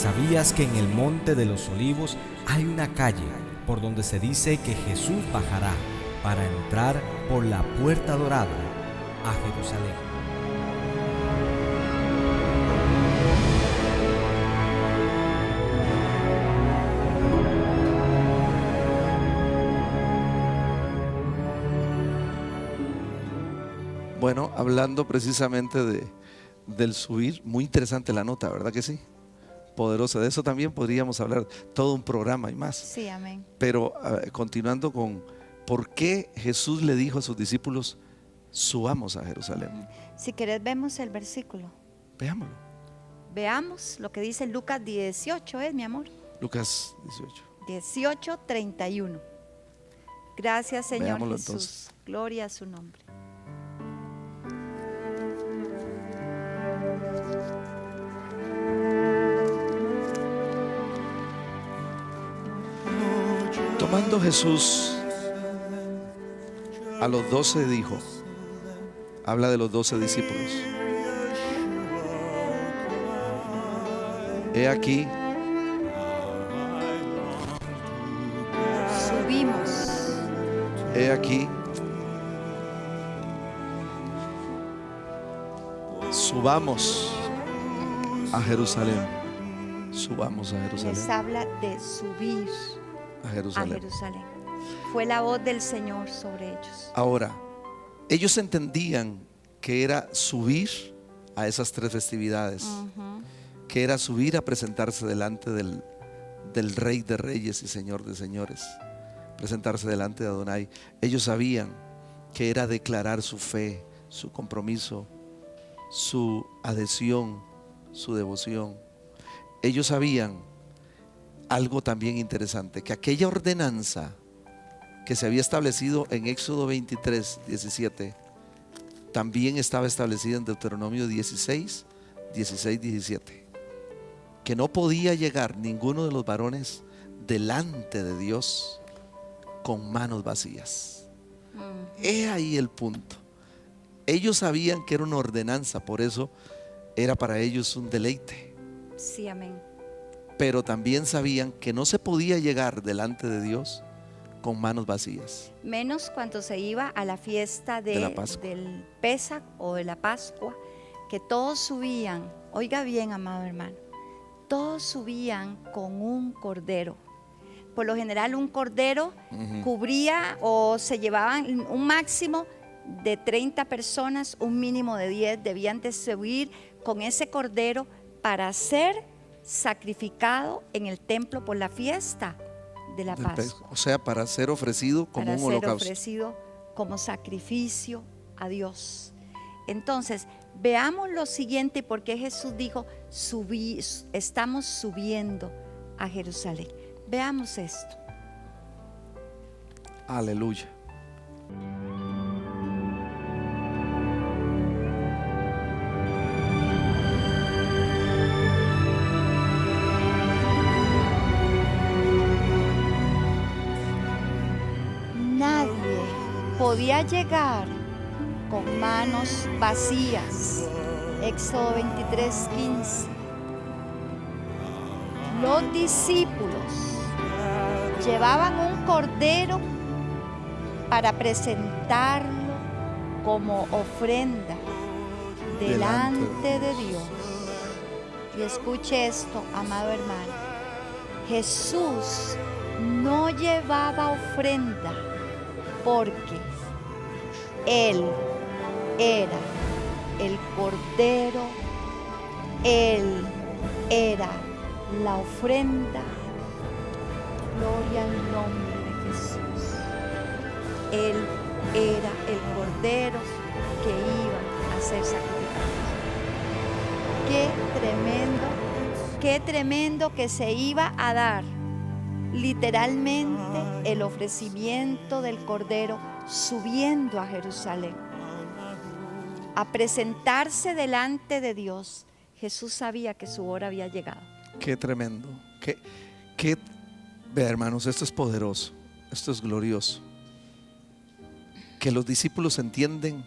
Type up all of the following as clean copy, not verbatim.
¿Sabías que en el Monte de los Olivos hay una calle por donde se dice que Jesús bajará para entrar por la puerta dorada a Jerusalén? Bueno, hablando precisamente del subir, muy interesante la nota, ¿verdad que sí? Poderosa, de eso también podríamos hablar todo un programa y más. Sí, amén. Pero continuando con por qué Jesús le dijo a sus discípulos, subamos a Jerusalén. Si querés vemos el versículo. Veámoslo. Veamos lo que dice Lucas 18, mi amor. Lucas 18. 18, 31. Gracias, Señor Veámoslo, Jesús. entonces. Gloria a su nombre. Tomando Jesús a los 12 dijo, habla de los 12 discípulos. He aquí, Subimos. he aquí, subamos a Jerusalén. Subamos a Les Jerusalén. habla de subir A a Jerusalén. Jerusalén. Fue la voz del Señor sobre ellos. Ahora, ellos entendían que era subir a esas tres festividades, que era subir a presentarse delante del Rey de Reyes y Señor de Señores, presentarse delante de Adonai. Ellos sabían que era declarar su fe, su compromiso, su adhesión, su devoción. Ellos sabían algo también interesante, que aquella ordenanza que se había establecido en Éxodo 23, 17, también estaba establecida en Deuteronomio 16, 16, 17, que no podía llegar ninguno de los varones delante de Dios con manos vacías. He ahí el punto. Ellos sabían que era una ordenanza, por eso era para ellos un deleite. Sí, amén. Pero también sabían que no se podía llegar delante de Dios con manos vacías. Menos cuando se iba a la fiesta De la Pascua. del Pesaj o de la Pascua, que todos subían, oiga bien, amado hermano, todos subían con un cordero. Por lo general un cordero cubría o se llevaban un máximo de 30 personas, un mínimo de 10, debían de subir con ese cordero para ser sacrificado en el templo por la fiesta de la Pascua. O sea, para ser ofrecido como para un ser holocausto. ofrecido como sacrificio a Dios. Entonces, veamos lo siguiente, porque Jesús dijo, estamos subiendo a Jerusalén. Veamos esto. Aleluya. Nadie podía llegar con manos vacías. Éxodo 23, 15. Los discípulos llevaban un cordero para presentarlo como ofrenda delante de Dios. Y escuche esto, amado hermano. Jesús no llevaba ofrenda porque Él era el Cordero, Él era la ofrenda. Gloria al nombre de Jesús. Él era el Cordero que iba a ser sacrificado. Qué tremendo que se iba a dar literalmente el ofrecimiento del Cordero subiendo a Jerusalén, a presentarse delante de Dios. Jesús sabía que su hora había llegado. Qué tremendo. Vea, hermanos, esto es poderoso, esto es glorioso. Que los discípulos entienden,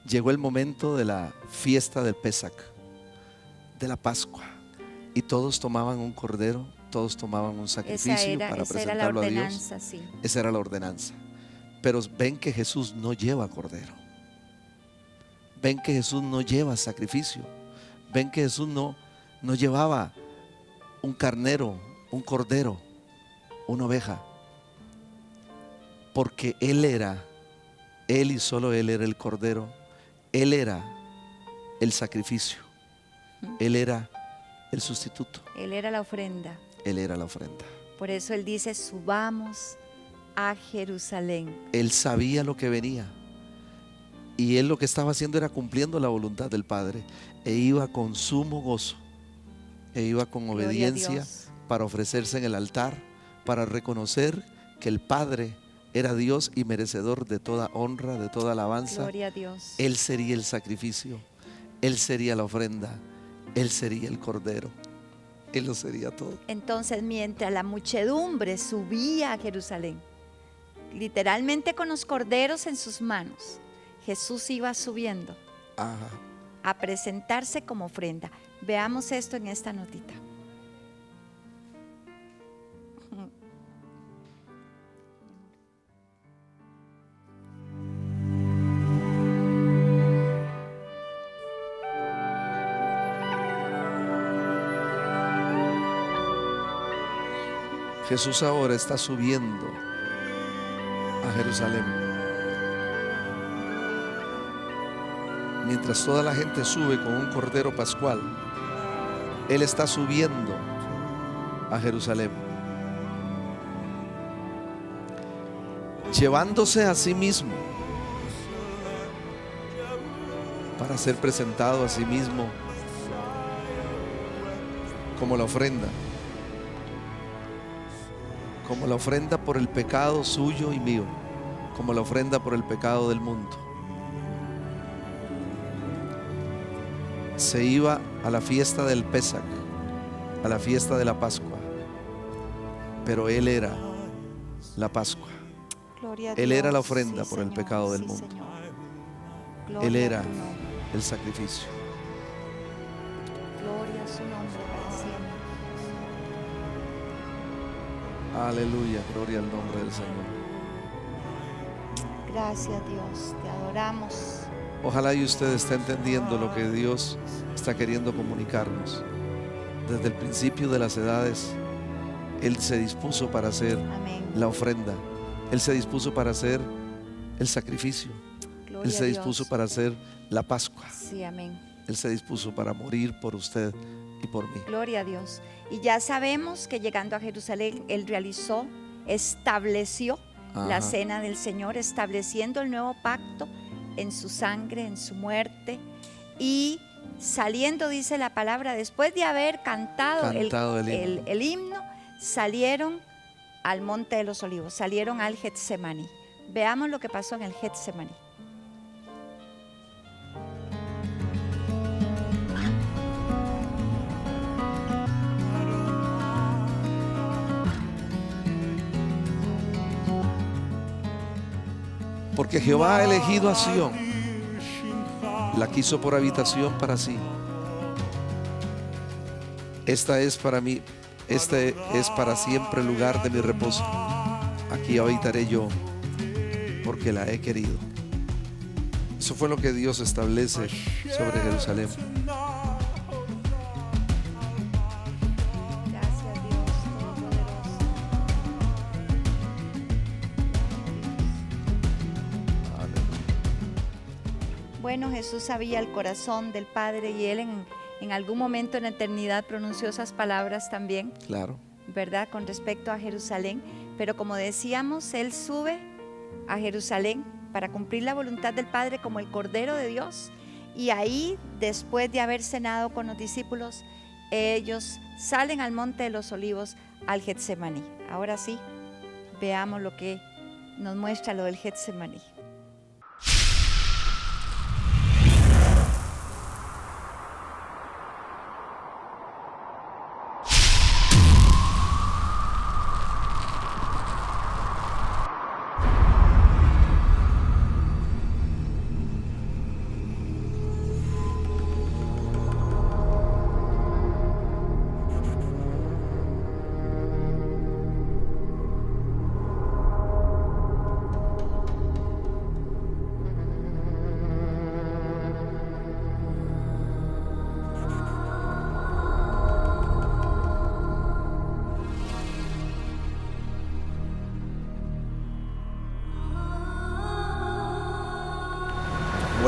llegó el momento de la fiesta del Pesaj, de la Pascua. Y todos tomaban un cordero, todos tomaban un sacrificio para esa era la presentarlo a Dios. ordenanza, sí. Esa era la ordenanza. Pero ven que Jesús no lleva cordero. Ven que Jesús no lleva sacrificio. Ven que Jesús no llevaba un carnero, un cordero, una oveja. Porque Él y solo Él era el cordero. Él era el sacrificio. Él era el sustituto. Él era la ofrenda. Él era la ofrenda. Por eso Él dice, subamos a Jerusalén. Él sabía lo que venía. Y Él lo que estaba haciendo era cumpliendo la voluntad del Padre. E iba con sumo gozo. E iba con Gloria a obediencia Dios. para ofrecerse en el altar, para reconocer que el Padre era Dios y merecedor de toda honra, de toda alabanza. Gloria a Dios. Él sería el sacrificio. Él sería la ofrenda. Él sería el cordero. Él lo sería todo. Entonces, mientras la muchedumbre subía a Jerusalén, literalmente con los corderos en sus manos, Jesús iba subiendo Ajá. a presentarse como ofrenda. Veamos esto en esta notita. Jesús ahora está subiendo a Jerusalén. Mientras toda la gente sube con un cordero pascual, Él está subiendo a Jerusalén, llevándose a sí mismo para ser presentado a sí mismo como la ofrenda por el pecado suyo y mío, como la ofrenda por el pecado del mundo. Se iba a la fiesta del Pesach, a la fiesta de la Pascua, pero Él era la Pascua. Gloria a Él era Dios. la ofrenda Sí, por el Señor, pecado del sí, mundo. Señor. Gloria Él a era tu nombre. el sacrificio. Gloria a su nombre para siempre. Aleluya, gloria al nombre del Señor. Gracias, Dios, te adoramos. Ojalá y usted esté entendiendo lo que Dios está queriendo comunicarnos. Desde el principio de las edades, Él se dispuso para hacer Amén. la ofrenda. Él se dispuso para hacer el sacrificio. Gloria Él se a dispuso Dios. para hacer la Pascua. Sí, amén. Él se dispuso para morir por usted y por mí. Gloria a Dios. Y ya sabemos que llegando a Jerusalén, Él estableció la Ajá. cena del Señor, estableciendo el nuevo pacto en su sangre, en su muerte. Y saliendo, dice la palabra, después de haber cantado el himno, salieron al Monte de los Olivos, salieron al Getsemaní. Veamos lo que pasó en el Getsemaní. Porque Jehová ha elegido a Sión, la quiso por habitación para sí. Esta es para mí, este es para siempre el lugar de mi reposo. Aquí habitaré yo, porque la he querido. Eso fue lo que Dios establece sobre Jerusalén. Gracias, Dios Todopoderoso. Bueno, Jesús sabía el corazón del Padre y Él en algún momento en la eternidad pronunció esas palabras también, Claro. ¿verdad? Con respecto a Jerusalén. Pero como decíamos, Él sube a Jerusalén para cumplir la voluntad del Padre como el Cordero de Dios. Y ahí, después de haber cenado con los discípulos, ellos salen al Monte de los Olivos, al Getsemaní. Ahora sí, veamos lo que nos muestra lo del Getsemaní.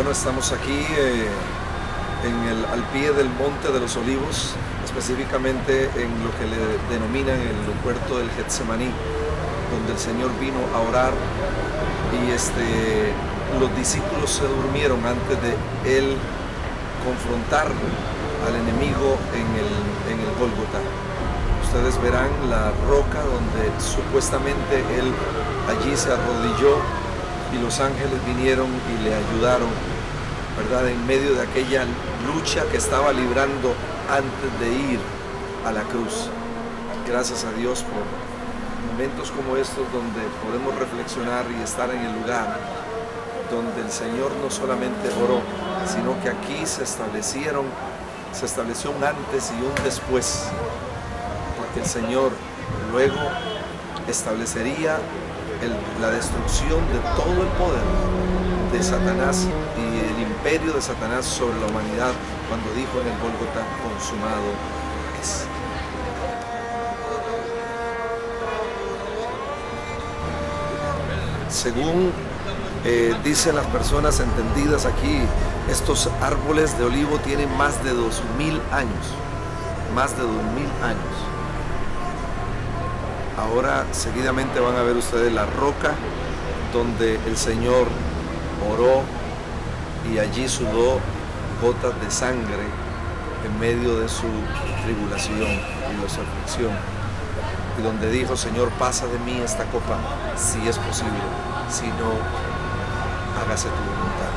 Bueno, estamos aquí al pie del Monte de los Olivos, específicamente en lo que le denominan el huerto del Getsemaní, donde el Señor vino a orar y los discípulos se durmieron antes de Él confrontar al enemigo en el Gólgota. Ustedes verán la roca donde supuestamente Él allí se arrodilló y los ángeles vinieron y le ayudaron, ¿verdad? En medio de aquella lucha que estaba librando antes de ir a la cruz. Gracias a Dios por momentos como estos donde podemos reflexionar y estar en el lugar donde el Señor no solamente oró, sino que aquí se estableció un antes y un después, porque el Señor luego establecería la destrucción de todo el poder de Satanás y el imperio de Satanás sobre la humanidad, cuando dijo en el Gólgota: consumado es. Según dicen las personas entendidas aquí, estos árboles de olivo tienen más de 2000 años. Más de 2000 años. Ahora seguidamente van a ver ustedes la roca donde el Señor oró y allí sudó gotas de sangre en medio de su tribulación y de su aflicción. Y donde dijo: Señor, pasa de mí esta copa, si es posible, si no, hágase tu voluntad.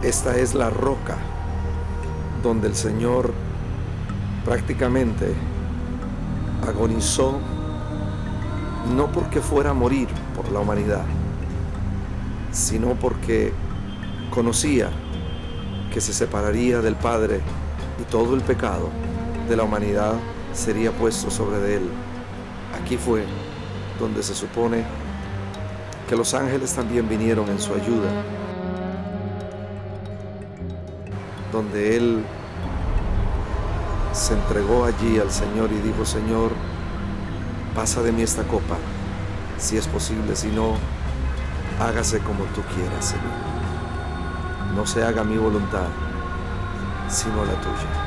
Esta es la roca donde el Señor prácticamente agonizó, no porque fuera a morir por la humanidad, sino porque conocía que se separaría del Padre y todo el pecado de la humanidad sería puesto sobre de él. Aquí fue donde se supone que los ángeles también vinieron en su ayuda, donde él se entregó allí al Señor y dijo: Señor, pasa de mí esta copa, si es posible, si no, hágase como tú quieras, Señor. No se haga mi voluntad, sino la tuya.